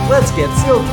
Let's get silky.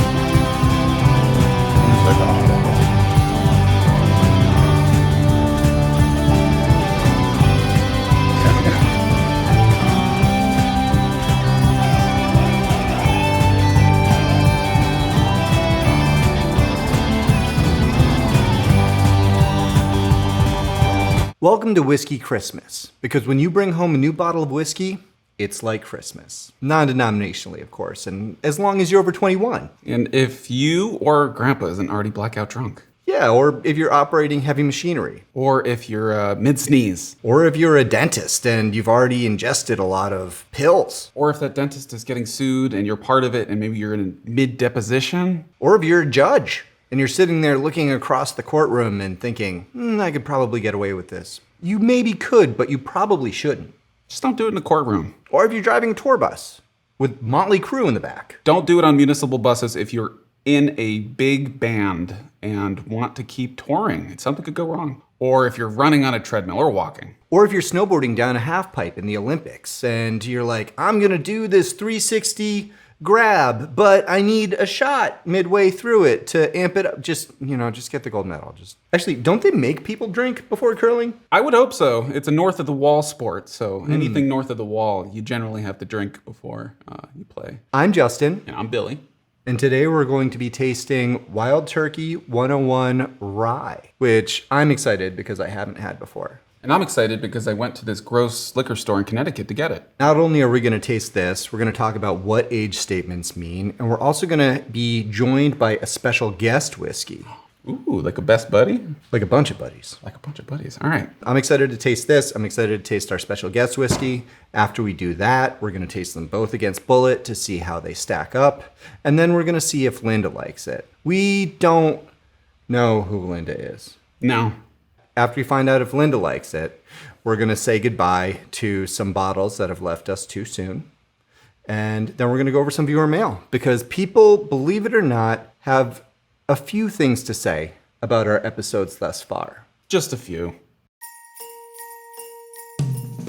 Welcome to Whiskey Christmas, because when you bring home a new bottle of whiskey, it's like Christmas. Non-denominationally, of course, and as long as you're over 21. And if you or grandpa isn't already blackout drunk. Yeah, or if you're operating heavy machinery. Or if you're mid-sneeze. Or if you're a dentist and you've already ingested a lot of pills. Or if that dentist is getting sued and you're part of it and maybe you're in mid-deposition. Or if you're a judge and you're sitting there looking across the courtroom and thinking, I could probably get away with this. You maybe could, but you probably shouldn't. Just don't do it in the courtroom. Or if you're driving a tour bus with Motley Crue in the back. Don't do it on municipal buses if you're in a big band and want to keep touring. Something could go wrong. Or if you're running on a treadmill or walking. Or if you're snowboarding down a half pipe in the Olympics and you're like, I'm gonna do this 360 grab, but I need a shot midway through it to amp it up. Just get the gold medal. Actually, don't they make people drink before curling? I would hope so. It's a north of the wall sport, so anything north of the wall, you generally have to drink before you play. I'm Justin. And I'm Billy. And today we're going to be tasting Wild Turkey 101 Rye, which I'm excited because I haven't had before. And I'm excited because I went to this gross liquor store in Connecticut to get it. Not only are we going to taste this, we're going to talk about what age statements mean, and we're also going to be joined by a special guest whiskey. Ooh, like a best buddy? Like a bunch of buddies. Like a bunch of buddies. All right. I'm excited to taste this. I'm excited to taste our special guest whiskey. After we do that, we're going to taste them both against Bulleit to see how they stack up. And then we're going to see if Lynda likes it. We don't know who Lynda is. No. After we find out if Lynda likes it, we're going to say goodbye to some bottles that have left us too soon. And then we're going to go over some viewer mail because people, believe it or not, have a few things to say about our episodes thus far. Just a few.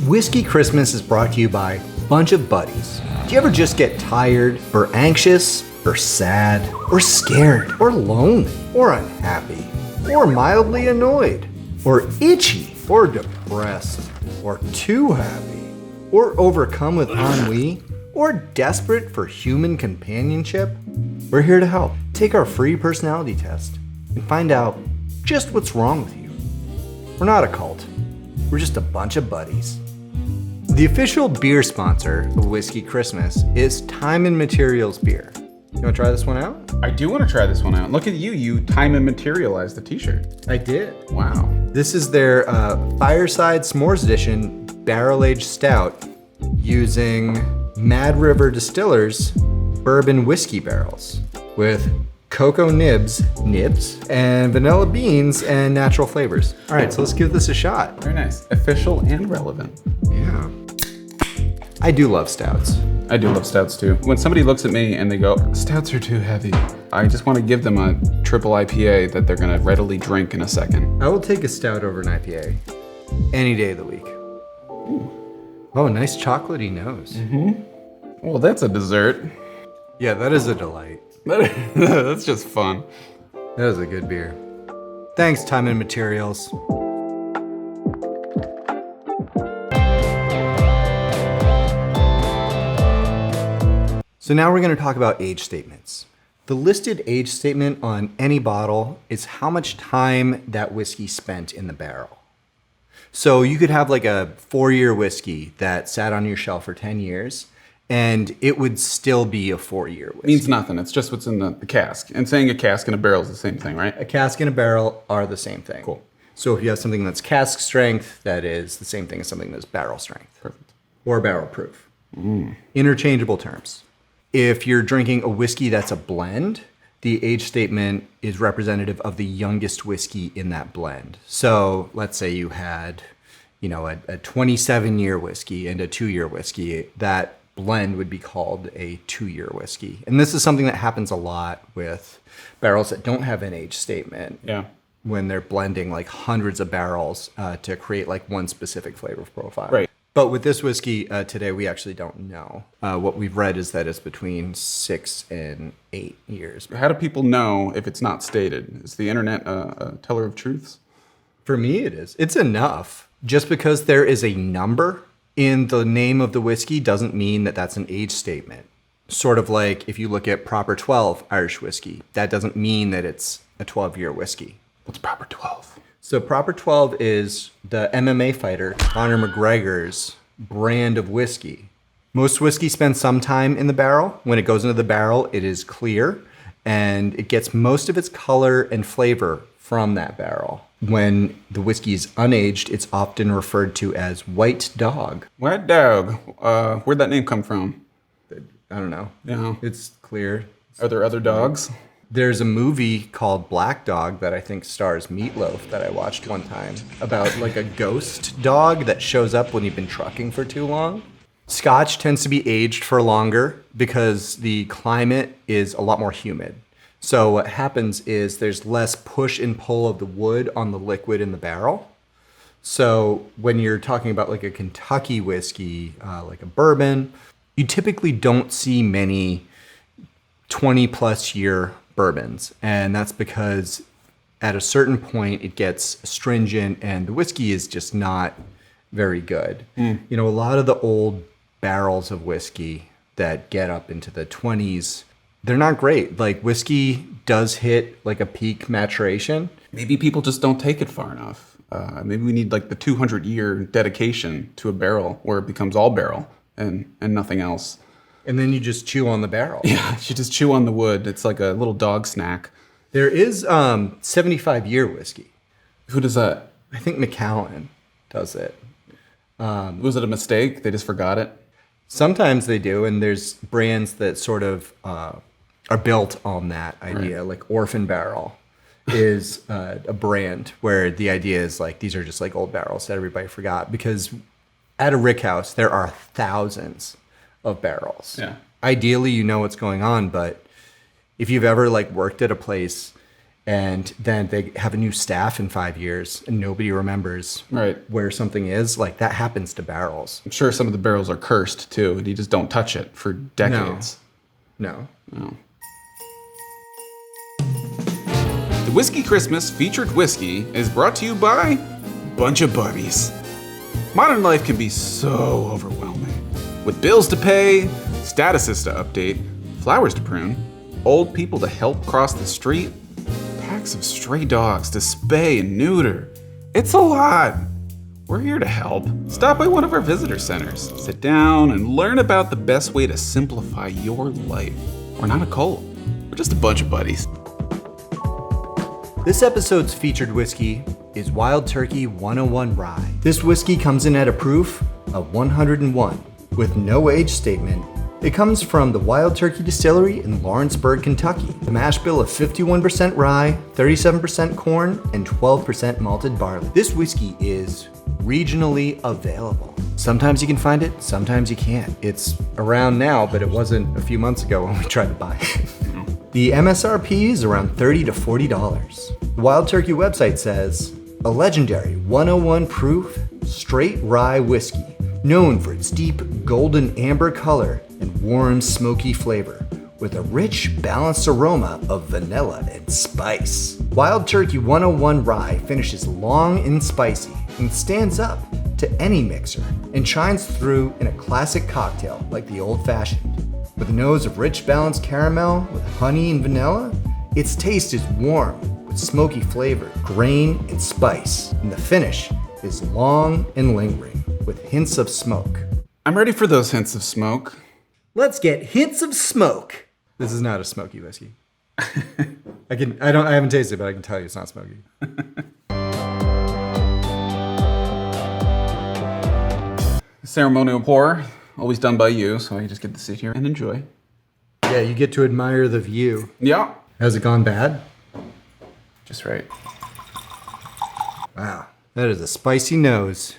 Whiskey Christmas is brought to you by Bunch of Buddies. Do you ever just get tired or anxious or sad or scared or lonely or unhappy or mildly annoyed or itchy or depressed or too happy or overcome with ennui or desperate for human companionship? We're here to help. Take our free personality test and find out just what's wrong with you. We're not a cult. We're just a bunch of buddies. The official beer sponsor of Whiskey Christmas is Time and Materials Beer. You want to try this one out? I do want to try this one out. Look at you. You time and materialized the t-shirt. I did. Wow. This is their Fireside S'mores Edition barrel-aged stout using Mad River Distillers bourbon whiskey barrels with cocoa nibs, and vanilla beans and natural flavors. All right, so let's give this a shot. Very nice. Official and relevant. Yeah. I do love stouts. I do love stouts too. When somebody looks at me and they go, stouts are too heavy, I just want to give them a triple IPA that they're going to readily drink in a second. I will take a stout over an IPA any day of the week. Ooh. Oh, nice chocolatey nose. Mm-hmm. Well, that's a dessert. Yeah, that is a delight. That's just fun. That is a good beer. Thanks, Time and Materials. So now we're going to talk about age statements. The listed age statement on any bottle is how much time that whiskey spent in the barrel. So you could have like a 4-year whiskey that sat on your shelf for 10 years, and it would still be a 4-year whiskey. Means nothing. It's just what's in the cask. And saying a cask and a barrel is the same thing, right? A cask and a barrel are the same thing. Cool. So if you have something that's cask strength, that is the same thing as something that's barrel strength. Perfect. Or barrel proof. Interchangeable terms. If you're drinking a whiskey that's a blend, the age statement is representative of the youngest whiskey in that blend. So let's say you had, a 27-year whiskey and a 2-year whiskey. That blend would be called a 2-year whiskey. And this is something that happens a lot with barrels that don't have an age statement. Yeah. When they're blending like hundreds of barrels to create like one specific flavor profile. Right. But with this whiskey today, we actually don't know. What we've read is that it's between 6 and 8 years. How do people know if it's not stated? Is the internet a teller of truths? For me, it is. It's enough. Just because there is a number in the name of the whiskey doesn't mean that that's an age statement. Sort of like if you look at Proper 12 Irish whiskey, that doesn't mean that it's a 12-year whiskey. What's Proper 12? So Proper 12 is the MMA fighter Conor McGregor's brand of whiskey. Most whiskey spends some time in the barrel. When it goes into the barrel, it is clear, and it gets most of its color and flavor from that barrel. When the whiskey is unaged, it's often referred to as white dog. White dog. Where'd that name come from? I don't know. Yeah. It's clear. Are there other dogs? There's a movie called Black Dog that I think stars Meatloaf that I watched one time about like a ghost dog that shows up when you've been trucking for too long. Scotch tends to be aged for longer because the climate is a lot more humid. So what happens is there's less push and pull of the wood on the liquid in the barrel. So when you're talking about like a Kentucky whiskey, like a bourbon, you typically don't see many 20 plus year bourbons. And that's because at a certain point it gets astringent and the whiskey is just not very good. You know, a lot of the old barrels of whiskey that get up into the 20s, they're not great. Like whiskey does hit like a peak maturation. Maybe people just don't take it far enough. Maybe we need like the 200-year dedication to a barrel where it becomes all barrel and nothing else. And then you just chew on the barrel. Yeah, you just chew on the wood. It's like a little dog snack. There is 75-year whiskey. Who does that? I think Macallan does it. Was it a mistake? They just forgot it? Sometimes they do, and there's brands that sort of are built on that idea. Right. Like Orphan Barrel is a brand where the idea is like these are just like old barrels that everybody forgot, because at a rickhouse there are thousands of barrels. Yeah. Ideally, you know what's going on, but if you've ever like worked at a place and then they have a new staff in 5 years and nobody remembers where something is, like that happens to barrels. I'm sure some of the barrels are cursed too, and you just don't touch it for decades. No. The Whiskey Christmas featured whiskey is brought to you by Bunch of Buddies. Modern life can be so overwhelming. With bills to pay, statuses to update, flowers to prune, old people to help cross the street, packs of stray dogs to spay and neuter. It's a lot. We're here to help. Stop by one of our visitor centers. Sit down and learn about the best way to simplify your life. We're not a cult. We're just a bunch of buddies. This episode's featured whiskey is Wild Turkey 101 Rye. This whiskey comes in at a proof of 101 with no age statement. It comes from the Wild Turkey Distillery in Lawrenceburg, Kentucky. The mash bill of 51% rye, 37% corn, and 12% malted barley. This whiskey is regionally available. Sometimes you can find it, sometimes you can't. It's around now, but it wasn't a few months ago when we tried to buy it. The MSRP is around $30 to $40. The Wild Turkey website says, a legendary 101 proof straight rye whiskey, known for its deep golden amber color and warm smoky flavor, with a rich, balanced aroma of vanilla and spice. Wild Turkey 101 Rye finishes long and spicy and stands up to any mixer and shines through in a classic cocktail like the Old Fashioned. With a nose of rich, balanced caramel with honey and vanilla, its taste is warm with smoky flavor, grain, and spice, and the finish is long and lingering with hints of smoke. I'm ready for those hints of smoke. Let's get hints of smoke. This is not a smoky whiskey. I haven't tasted it, but I can tell you it's not smoky. Ceremonial pour, always done by you, so I just get to sit here and enjoy. Yeah, you get to admire the view. Yeah. Has it gone bad? Just right. Wow, that is a spicy nose.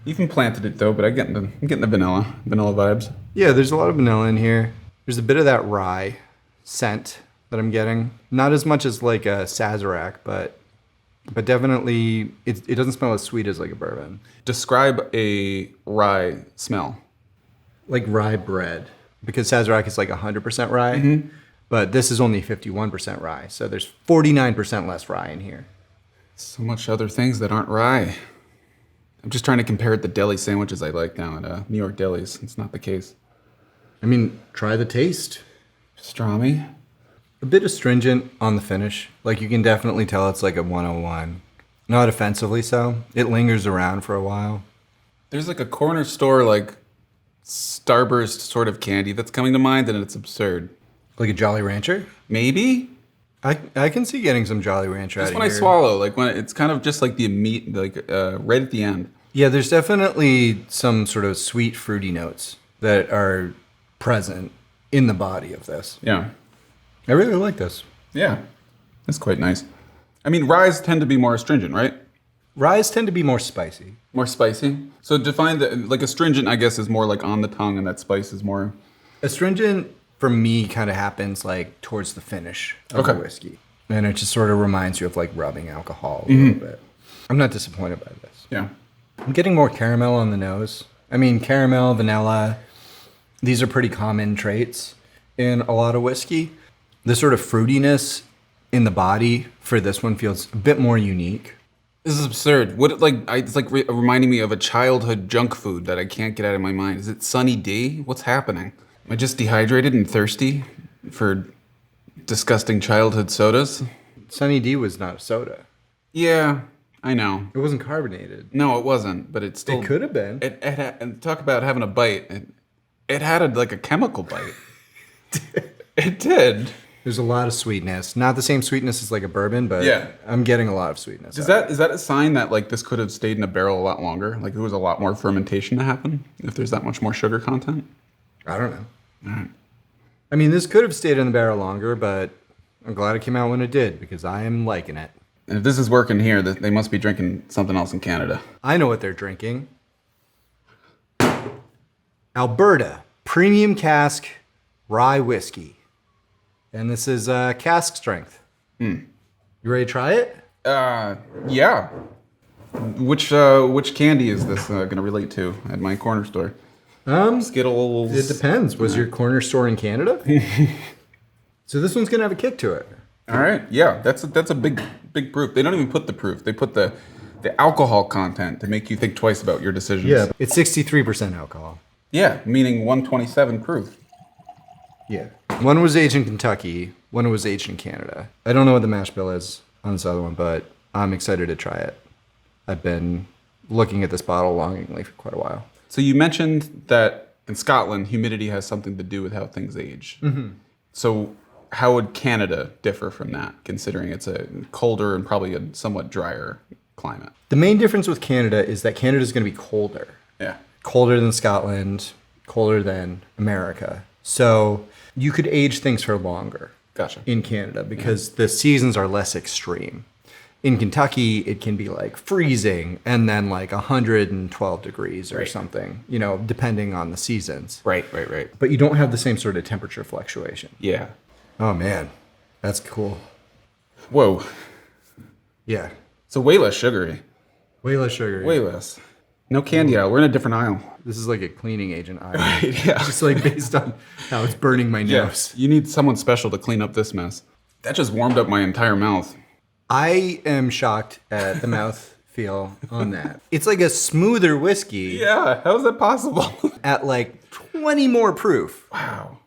You even planted it though, but I'm getting the vanilla vibes. Yeah, there's a lot of vanilla in here. There's a bit of that rye scent that I'm getting. Not as much as like a Sazerac, but but definitely it doesn't smell as sweet as like a bourbon. Describe a rye smell. Like rye bread, because Sazerac is like 100% rye, but this is only 51% rye. So there's 49% less rye in here. So much other things that aren't rye. I'm just trying to compare it to deli sandwiches I like now at New York delis. It's not the case. I mean, try the taste. Pastrami. A bit astringent on the finish. Like you can definitely tell it's like a 101. Not offensively so. It lingers around for a while. There's like a corner store like Starburst sort of candy that's coming to mind, and it's absurd. Like a Jolly Rancher? Maybe? I can see getting some Jolly Rancher out of here. That's when I swallow, like when it's kind of just like the meat, like right at the end. Yeah, there's definitely some sort of sweet, fruity notes that are present in the body of this. Yeah. I really like this. Yeah. That's quite nice. I mean, ryes tend to be more astringent, right? Ryes tend to be more spicy. More spicy? So define like astringent, I guess, is more like on the tongue, and that spice is more... Astringent, for me, kind of happens like towards the finish of the whiskey. And it just sort of reminds you of like rubbing alcohol a little bit. I'm not disappointed by this. Yeah. I'm getting more caramel on the nose. I mean, caramel, vanilla, these are pretty common traits in a lot of whiskey. The sort of fruitiness in the body for this one feels a bit more unique. This is absurd. It's like reminding me of a childhood junk food that I can't get out of my mind. Is it Sunny D? What's happening? Am I just dehydrated and thirsty for disgusting childhood sodas? Sunny D was not a soda. Yeah, I know. It wasn't carbonated. No, it wasn't, but it still... It could have been. And talk about having a bite. It had like a chemical bite. It did. There's a lot of sweetness. Not the same sweetness as like a bourbon, but yeah. I'm getting a lot of sweetness. Is that a sign that like this could have stayed in a barrel a lot longer? Like there was a lot more fermentation to happen if there's that much more sugar content? I don't know. All right. I mean, this could have stayed in the barrel longer, but I'm glad it came out when it did because I am liking it. And if this is working here, they must be drinking something else in Canada. I know what they're drinking. Alberta Premium Cask Rye Whiskey. And this is cask strength. You ready to try it? Yeah. Which candy is this going to relate to at my corner store? Skittles. It depends. Was your corner store in Canada? So this one's going to have a kick to it. All right. Yeah, that's a big proof. They don't even put the proof. They put the alcohol content to make you think twice about your decisions. Yeah, it's 63% alcohol. Yeah, meaning 127 proof. Yeah. One was aged in Kentucky, one was aged in Canada. I don't know what the mash bill is on this other one, but I'm excited to try it. I've been looking at this bottle longingly for quite a while. So you mentioned that in Scotland, humidity has something to do with how things age. Mm-hmm. So how would Canada differ from that, considering it's a colder and probably a somewhat drier climate? The main difference with Canada is that Canada is going to be colder. Yeah. Colder than Scotland, colder than America. So you could age things for longer. Gotcha. In Canada because the seasons are less extreme. In Kentucky, it can be like freezing and then like 112 degrees or something, depending on the seasons. Right. But you don't have the same sort of temperature fluctuation. Yeah. Oh, man. That's cool. Whoa. Yeah. So way less sugary. Way less sugary. Way less. No candy aisle. We're in a different aisle. This is like a cleaning agent aisle. Right, yeah. Just like based on how it's burning my nose. You need someone special to clean up this mess. That just warmed up my entire mouth. I am shocked at the mouth feel on that. It's like a smoother whiskey. Yeah, how is that possible? At like 20 more proof. Wow.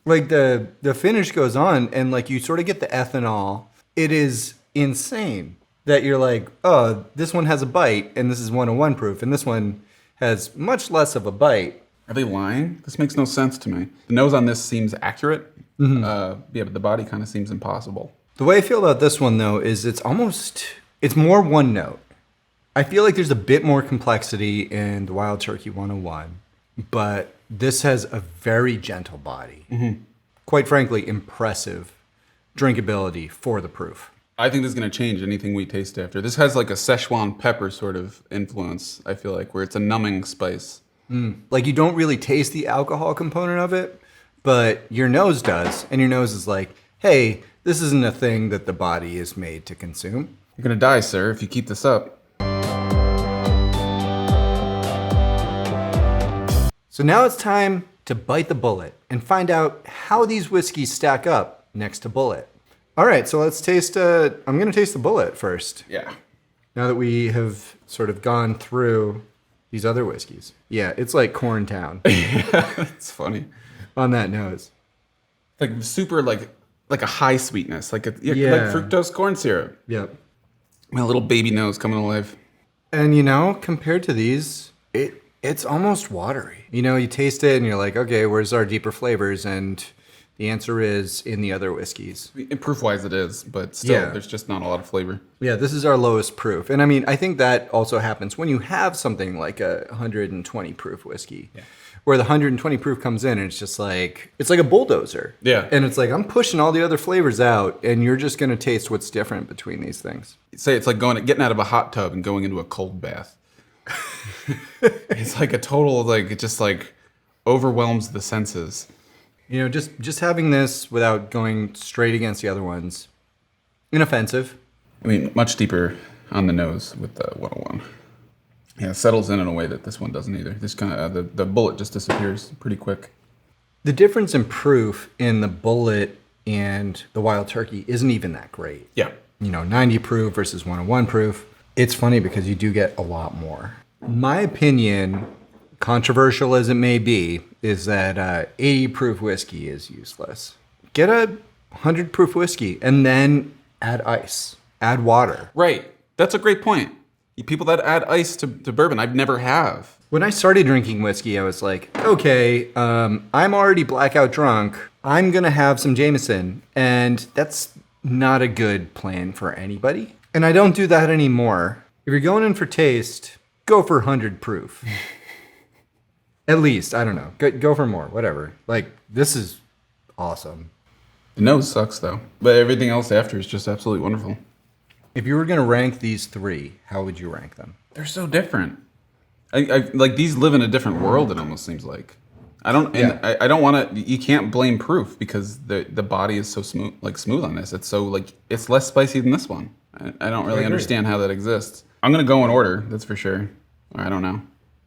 Like the finish goes on and like you sort of get the ethanol. It is insane that you're like, oh, this one has a bite and this is 101 proof and this one has much less of a bite. Are they lying? This makes no sense to me. The nose on this seems accurate. Mm-hmm. But the body kind of seems impossible. The way I feel about this one though is it's more one note. I feel like there's a bit more complexity in the Wild Turkey 101, but this has a very gentle body. Mm-hmm. Quite frankly, impressive drinkability for the proof. I think this is going to change anything we taste after. This has like a Szechuan pepper sort of influence, I feel like, where it's a numbing spice. Like you don't really taste the alcohol component of it, but your nose does. And your nose is like, hey, this isn't a thing that the body is made to consume. You're gonna die, sir, if you keep this up. So now it's time to bite the bullet and find out how these whiskeys stack up next to Bulleit. All right, so let's taste, I'm gonna taste the Bulleit first. Yeah. Now that we have sort of gone through these other whiskeys. Yeah, it's like Corn Town. It's funny. On that nose. Like super, like a high sweetness, like like fructose corn syrup. Yep. My little baby nose coming alive. And compared to these, it's almost watery. You taste it and you're like, okay, where's our deeper flavors? And the answer is in the other whiskeys. Proof-wise it is, but still, there's just not a lot of flavor. Yeah, this is our lowest proof. And I think that also happens when you have something like a 120 proof whiskey. Yeah. Where the 120 proof comes in and it's just like, it's like a bulldozer. Yeah. And it's like, I'm pushing all the other flavors out and you're just going to taste what's different between these things. Say it's like getting out of a hot tub and going into a cold bath. It's like a total, it just overwhelms the senses. Just having this without going straight against the other ones, inoffensive. Much deeper on the nose with the 101. Yeah, it settles in a way that this one doesn't either. This kind of the Bulleit just disappears pretty quick. The difference in proof in the Bulleit and the Wild Turkey isn't even that great. Yeah. 90 proof versus 101 proof. It's funny because you do get a lot more. My opinion, controversial as it may be, is that 80 proof whiskey is useless. Get a 100 proof whiskey and then add ice, add water. Right. That's a great point. People that add ice to bourbon, I've never have. When I started drinking whiskey, I was like, okay, I'm already blackout drunk. I'm going to have some Jameson. And that's not a good plan for anybody. And I don't do that anymore. If you're going in for taste, go for 100 proof. At least, I don't know. Go for more, whatever. This is awesome. The nose sucks, though. But everything else after is just absolutely wonderful. If you were going to rank these three, how would you rank them? They're so different. I these live in a different world, it almost seems like. I don't want to, you can't blame proof because the body is so smooth on this. It's so it's less spicy than this one. I don't really understand how that exists. I'm going to go in order, that's for sure. Or I don't know.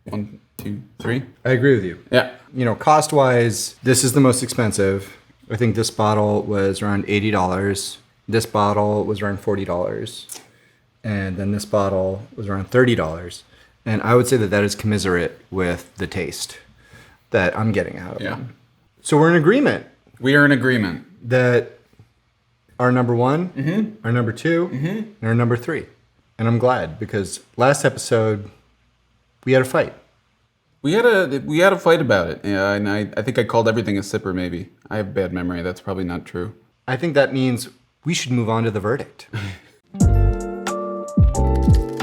1, 2, 3. I agree with you. Yeah. Cost-wise, this is the most expensive. I think this bottle was around $80. This bottle was around $40. And then this bottle was around $30. And I would say that is commiserate with the taste that I'm getting out of them. So we're in agreement. We are in agreement. That our number one, our number two, and our number three. And I'm glad because last episode, we had a fight. We had a fight about it. Yeah, and I think I called everything a sipper maybe. I have bad memory. That's probably not true. I think that means we should move on to the verdict.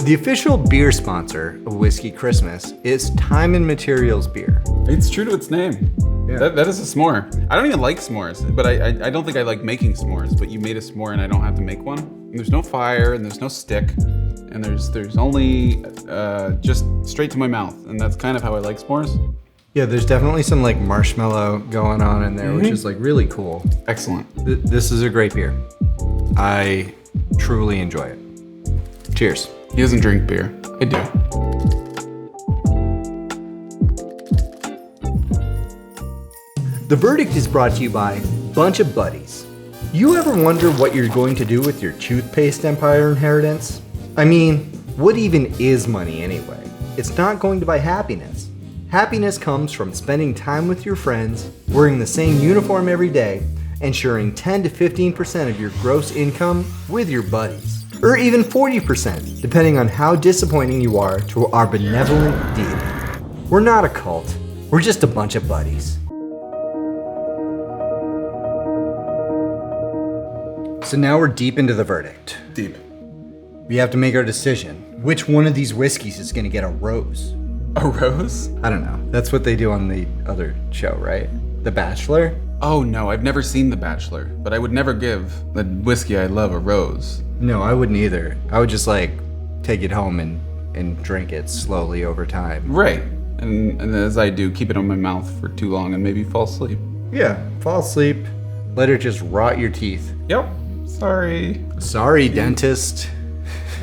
The official beer sponsor of Whiskey Christmas is Time and Materials Beer. It's true to its name. Yeah. That is a s'more. I don't even like s'mores, but I don't think I like making s'mores, but you made a s'more and I don't have to make one. And there's no fire and there's no stick and there's only just straight to my mouth. And that's kind of how I like s'mores. Yeah, there's definitely some marshmallow going on in there, which is really cool. Excellent. This is a great beer. I truly enjoy it. Cheers. He doesn't drink beer. I do. The verdict is brought to you by Bunch of Buddies. You ever wonder what you're going to do with your toothpaste empire inheritance? What even is money anyway? It's not going to buy happiness. Happiness comes from spending time with your friends, wearing the same uniform every day, and sharing 10 to 15% of your gross income with your buddies. Or even 40%, depending on how disappointing you are to our benevolent deity. We're not a cult, we're just a bunch of buddies. So now we're deep into the verdict. Deep. We have to make our decision. Which one of these whiskeys is gonna get a rose? A rose? I don't know. That's what they do on the other show, right? The Bachelor? Oh no, I've never seen The Bachelor, but I would never give the whiskey I love a rose. No, I wouldn't either. I would just take it home and drink it slowly over time. Right. And as I do, keep it in my mouth for too long and maybe fall asleep. Yeah, fall asleep. Let it just rot your teeth. Yep. Sorry. Sorry, dentist.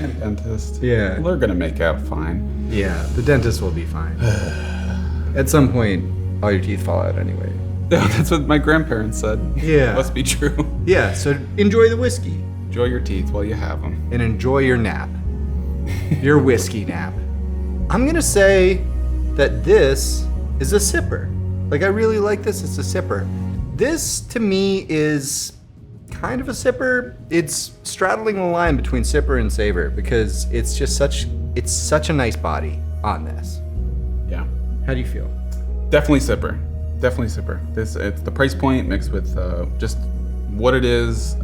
And dentist. Yeah. They're gonna make out fine. Yeah, the dentist will be fine. At some point, all your teeth fall out anyway. That's what my grandparents said. Yeah. Must be true. Yeah, so enjoy the whiskey. Enjoy your teeth while you have them. And enjoy your nap. Your whiskey nap. I'm gonna say that this is a sipper. Like, I really like this. It's a sipper. This, to me, is kind of a sipper. It's straddling the line between sipper and savor because it's just such a nice body on this. Yeah. How do you feel? Definitely sipper. Definitely sipper. It's the price point mixed with just what it is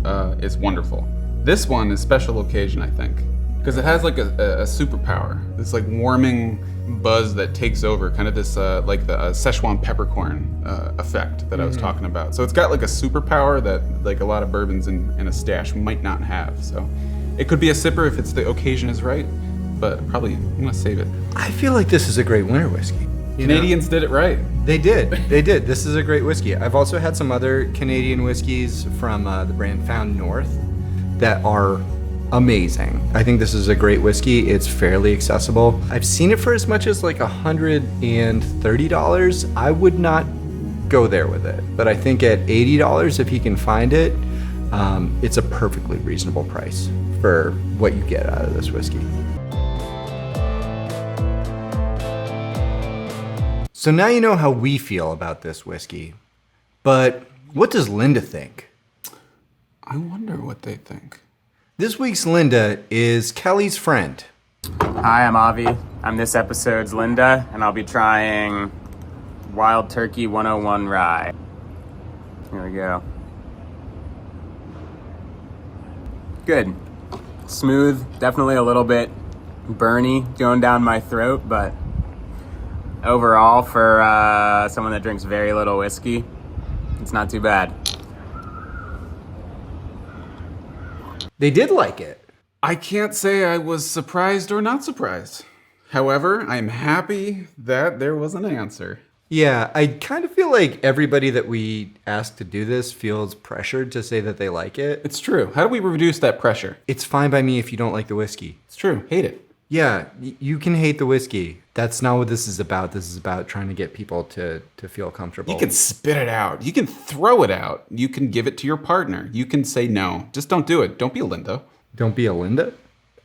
wonderful. This one is special occasion, I think, because it has like a superpower. This like warming buzz that takes over, kind of this like the Szechuan peppercorn effect that I was talking about. So it's got like a superpower that like a lot of bourbons in a stash might not have. So it could be a sipper if it's the occasion is right, but probably I'm gonna save it. I feel like this is a great winter whiskey. Canadians did it right. They did. They did. This is a great whiskey. I've also had some other Canadian whiskeys from the brand Found North that are amazing. I think this is a great whiskey. It's fairly accessible. I've seen it for as much as like $130. I would not go there with it, but I think at $80, if you can find it, it's a perfectly reasonable price for what you get out of this whiskey. So now you know how we feel about this whiskey, but what does Lynda think? I wonder what they think. This week's Lynda is Kelly's friend. Hi, I'm Avi. I'm this episode's Lynda, and I'll be trying Wild Turkey 101 Rye. Here we go. Good. Smooth, definitely a little bit burny going down my throat, but overall, for someone that drinks very little whiskey, it's not too bad. They did like it. I can't say I was surprised or not surprised. However, I'm happy that there was an answer. Yeah, I kind of feel like everybody that we ask to do this feels pressured to say that they like it. It's true. How do we reduce that pressure? It's fine by me if you don't like the whiskey. It's true. Hate it. Yeah, you can hate the whiskey. That's not what this is about. This is about trying to get people to feel comfortable. You can spit it out. You can throw it out. You can give it to your partner. You can say no. Just don't do it. Don't be a Lynda. Don't be a Lynda?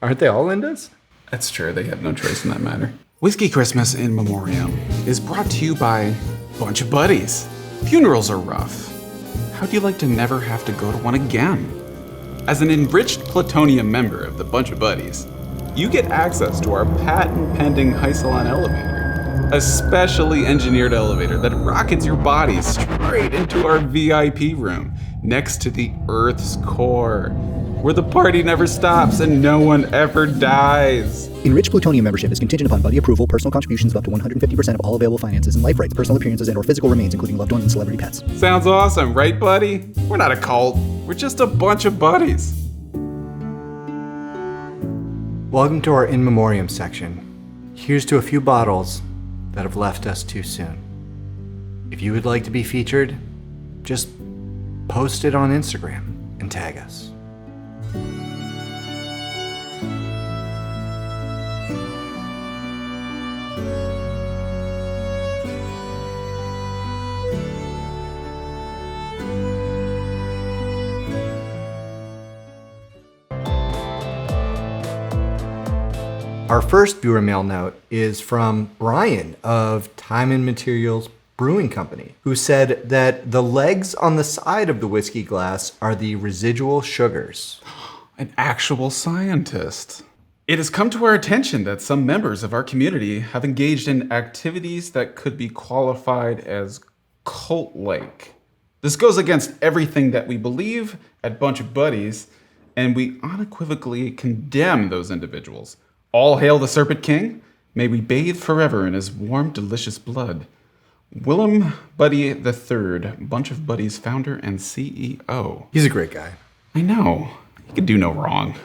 Aren't they all Lyndas? That's true. They had no choice in that matter. Whiskey Christmas in Memoriam is brought to you by a bunch of buddies. Funerals are rough. How'd you like to never have to go to one again? As an enriched plutonium member of the Bunch of Buddies, you get access to our patent-pending Hysalon elevator, a specially engineered elevator that rockets your body straight into our VIP room next to the Earth's core, where the party never stops and no one ever dies. Enriched Plutonium membership is contingent upon buddy approval, personal contributions of up to 150% of all available finances, and life rights, personal appearances, and/or physical remains, including loved ones and celebrity pets. Sounds awesome, right, buddy? We're not a cult. We're just a bunch of buddies. Welcome to our In Memoriam section. Here's to a few bottles that have left us too soon. If you would like to be featured, just post it on Instagram and tag us. Our first viewer mail note is from Brian of Time and Materials Brewing Company, who said that the legs on the side of the whiskey glass are the residual sugars. An actual scientist. It has come to our attention that some members of our community have engaged in activities that could be qualified as cult-like. This goes against everything that we believe at Bunch of Buddies, and we unequivocally condemn those individuals. All hail the Serpent King. May we bathe forever in his warm, delicious blood. Willem Buddy III, Bunch of Buddies founder and CEO. He's a great guy. I know. He could do no wrong.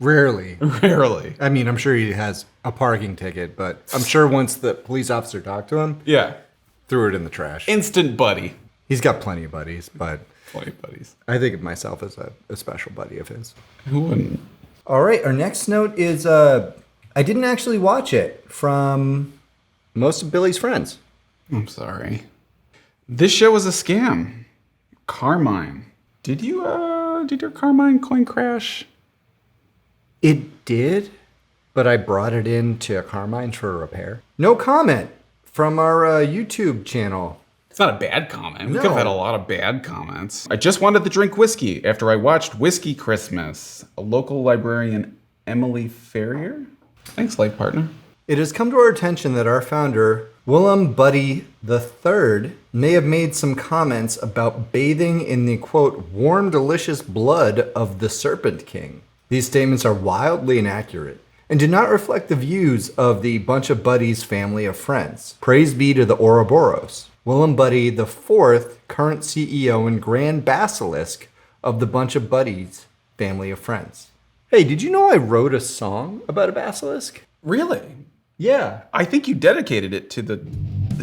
Rarely. Rarely. I mean, I'm sure he has a parking ticket, but I'm sure once the police officer talked to him, Yeah. threw it in the trash. Instant buddy. He's got plenty of buddies, but Plenty of buddies. I think of myself as a special buddy of his. Who wouldn't? All right, our next note is I didn't actually watch it, from most of Billy's friends. I'm sorry. This show is a scam. Carmine. Did your Carmine coin crash? It did, but I brought it in to Carmine for a repair. No comment from our YouTube channel. It's not a bad comment. We No. could have had a lot of bad comments. I just wanted to drink whiskey after I watched Whiskey Christmas. A local librarian, Emily Ferrier. Thanks, life partner. It has come to our attention that our founder, Willem Buddy III, may have made some comments about bathing in the, quote, warm, delicious blood of the Serpent King. These statements are wildly inaccurate and do not reflect the views of the Bunch of Buddies family of friends. Praise be to the Ouroboros. Willem Buddy IV, current CEO and Grand Basilisk of the Bunch of Buddies family of friends. Hey, did you know I wrote a song about a basilisk? Really? Yeah. I think you dedicated it to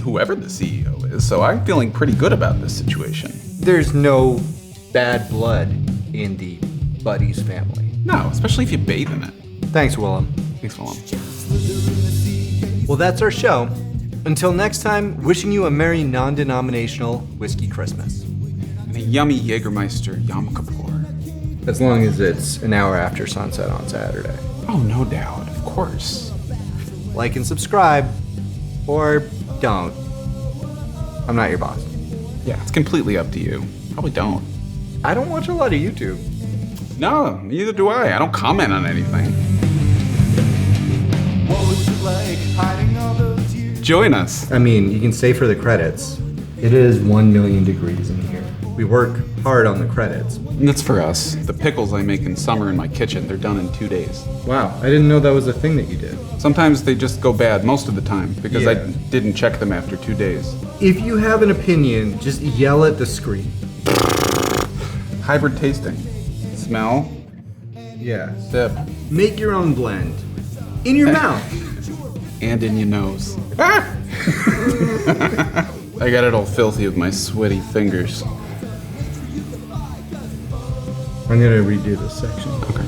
whoever the CEO is, so I'm feeling pretty good about this situation. There's no bad blood in the Buddies family. No, especially if you bathe in it. Thanks, Willem. Thanks, Willem. Well, that's our show. Until next time, wishing you a merry non-denominational whiskey Christmas. And a yummy Jägermeister Yom Kippur. As long as it's an hour after sunset on Saturday. Oh, no doubt, of course. Like and subscribe, or don't. I'm not your boss. Yeah, it's completely up to you. Probably don't. I don't watch a lot of YouTube. No, neither do I. I don't comment on anything. What was it like hiding all those years? Join us. I mean, you can stay for the credits. It is 1 million degrees in here. We work hard on the credits. And that's for us. The pickles I make in summer in my kitchen, they're done in 2 days. Wow, I didn't know that was a thing that you did. Sometimes they just go bad, most of the time, because I Yeah. didn't check them after 2 days. If you have an opinion, just yell at the screen. Hybrid tasting. Smell, Yeah. sip, Make your own blend. In your mouth. and in your nose. Ah! I got it all filthy with my sweaty fingers. I'm gonna redo this section. Okay.